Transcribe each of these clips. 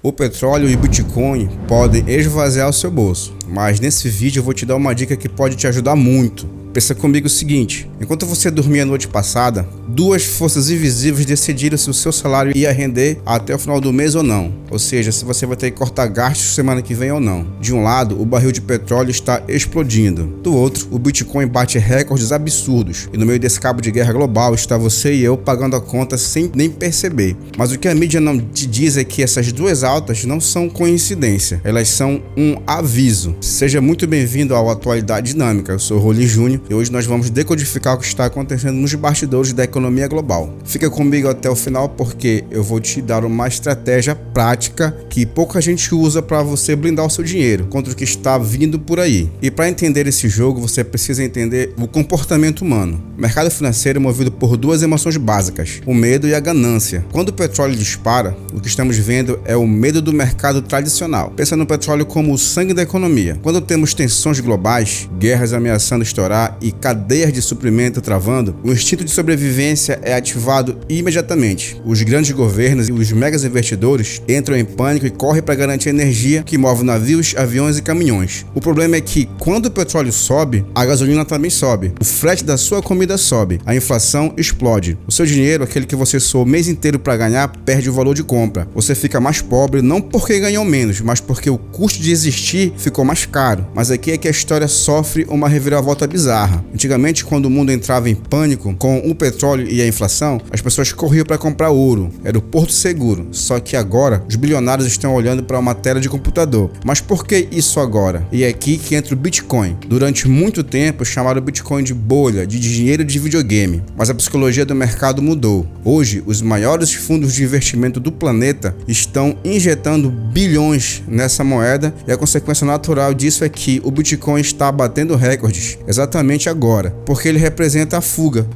O petróleo e o Bitcoin podem esvaziar o seu bolso, mas nesse vídeo eu vou te dar uma dica que pode te ajudar muito. Pensa comigo o seguinte: enquanto você dormia a noite passada, duas forças invisíveis decidiram se o seu salário ia render até o final do mês ou não. Ou seja, se você vai ter que cortar gastos semana que vem ou não. De um lado, o barril de petróleo está explodindo. Do outro, o Bitcoin bate recordes absurdos. E no meio desse cabo de guerra global está você e eu pagando a conta sem nem perceber. Mas o que a mídia não te diz é que essas duas altas não são coincidência. Elas são um aviso. Seja muito bem-vindo ao Atualidade Dinâmica. Eu sou o Roli Júnior e hoje nós vamos decodificar o que está acontecendo nos bastidores da economia global. Fica comigo até o final porque eu vou te dar uma estratégia prática que pouca gente usa para você blindar o seu dinheiro contra o que está vindo por aí. E para entender esse jogo, você precisa entender o comportamento humano. O mercado financeiro é movido por duas emoções básicas: o medo e a ganância. Quando o petróleo dispara, o que estamos vendo é o medo do mercado tradicional. Pensa no petróleo como o sangue da economia. Quando temos tensões globais, guerras ameaçando estourar e cadeias de suprimento travando, o instinto de sobrevivência é ativado imediatamente. Os grandes governos e os megas investidores entram em pânico e correm para garantir energia que move navios, aviões e caminhões. O problema é que quando o petróleo sobe, a gasolina também sobe, o frete da sua comida sobe, a inflação explode. O seu dinheiro, aquele que você suou o mês inteiro para ganhar, perde o valor de compra. Você fica mais pobre não porque ganhou menos, mas porque o custo de existir ficou mais caro. Mas aqui é que a história sofre uma reviravolta bizarra. Antigamente, quando o mundo entrava em pânico com o petróleo e a inflação, as pessoas corriam para comprar ouro. Era o porto seguro. Só que agora, os bilionários estão olhando para uma tela de computador. Mas por que isso agora? E é aqui que entra o Bitcoin. Durante muito tempo, chamaram o Bitcoin de bolha, de dinheiro de videogame. Mas a psicologia do mercado mudou. Hoje, os maiores fundos de investimento do planeta estão injetando bilhões nessa moeda e a consequência natural disso é que o Bitcoin está batendo recordes exatamente agora, porque ele representa a fuga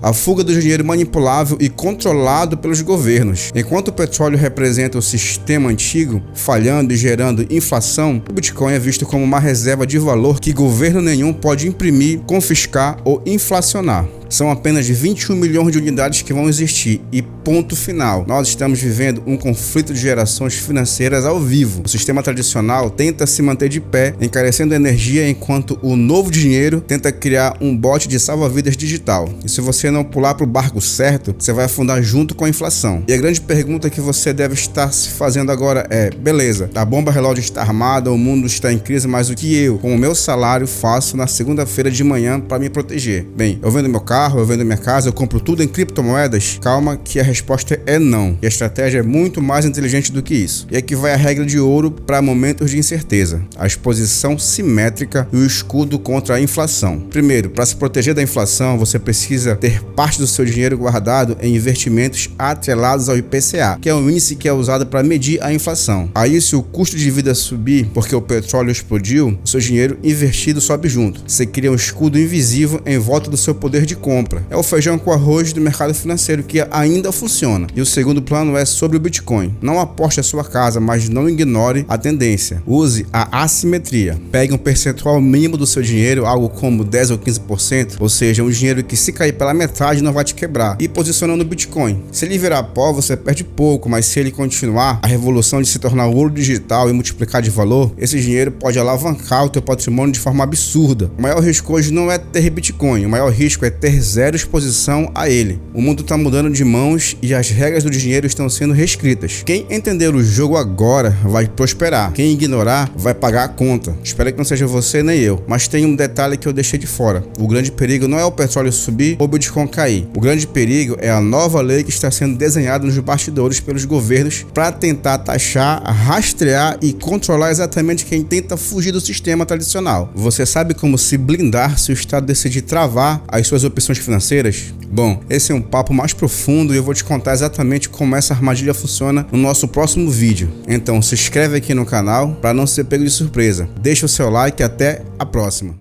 do dinheiro manipulável e controlado pelos governos. Enquanto o petróleo representa o sistema antigo, falhando e gerando inflação, o Bitcoin é visto como uma reserva de valor que governo nenhum pode imprimir, confiscar ou inflacionar. São apenas 21 milhões de unidades que vão existir e ponto final. Nós estamos vivendo um conflito de gerações financeiras ao vivo. O sistema tradicional tenta se manter de pé, encarecendo a energia, enquanto o novo dinheiro tenta criar um bote de salva-vidas digital. E se você não pular para o barco certo, você vai afundar junto com a inflação. E a grande pergunta que você deve estar se fazendo agora é: beleza, a bomba relógio está armada, o mundo está em crise, mas o que eu, com o meu salário, faço na segunda-feira de manhã para me proteger? Bem, eu vendo meu carro, eu vendo minha casa, eu compro tudo em criptomoedas? Calma que a resposta é não. E a estratégia é muito mais inteligente do que isso. E aqui vai a regra de ouro para momentos de incerteza: a exposição simétrica e o escudo contra a inflação. Primeiro, para se proteger da inflação, você precisa ter parte do seu dinheiro guardado em investimentos atrelados ao IPCA, que é um índice que é usado para medir a inflação. Aí, se o custo de vida subir porque o petróleo explodiu, o seu dinheiro investido sobe junto. Você cria um escudo invisível em volta do seu poder de compra. É o feijão com arroz do mercado financeiro que ainda funciona. E o segundo plano é sobre o Bitcoin. Não aposte a sua casa, mas não ignore a tendência. Use a assimetria. Pegue um percentual mínimo do seu dinheiro, algo como 10 ou 15%, ou seja, um dinheiro que se cair pela metade não vai te quebrar, e posiciona no Bitcoin. Se ele virar pó, você perde pouco, mas se ele continuar a revolução de se tornar ouro digital e multiplicar de valor, esse dinheiro pode alavancar o teu patrimônio de forma absurda. O maior risco hoje não é ter Bitcoin, o maior risco é ter zero exposição a ele. O mundo está mudando de mãos e as regras do dinheiro estão sendo reescritas. Quem entender o jogo agora vai prosperar. Quem ignorar vai pagar a conta. Espero que não seja você nem eu. Mas tem um detalhe que eu deixei de fora. O grande perigo não é o petróleo subir ou o Bitcoin cair. O grande perigo é a nova lei que está sendo desenhada nos bastidores pelos governos para tentar taxar, rastrear e controlar exatamente quem tenta fugir do sistema tradicional. Você sabe como se blindar se o Estado decidir travar as suas opções financeiras? Bom, esse é um papo mais profundo e eu vou te contar exatamente como essa armadilha funciona no nosso próximo vídeo. Então se inscreve aqui no canal para não ser pego de surpresa. Deixa o seu like e até a próxima.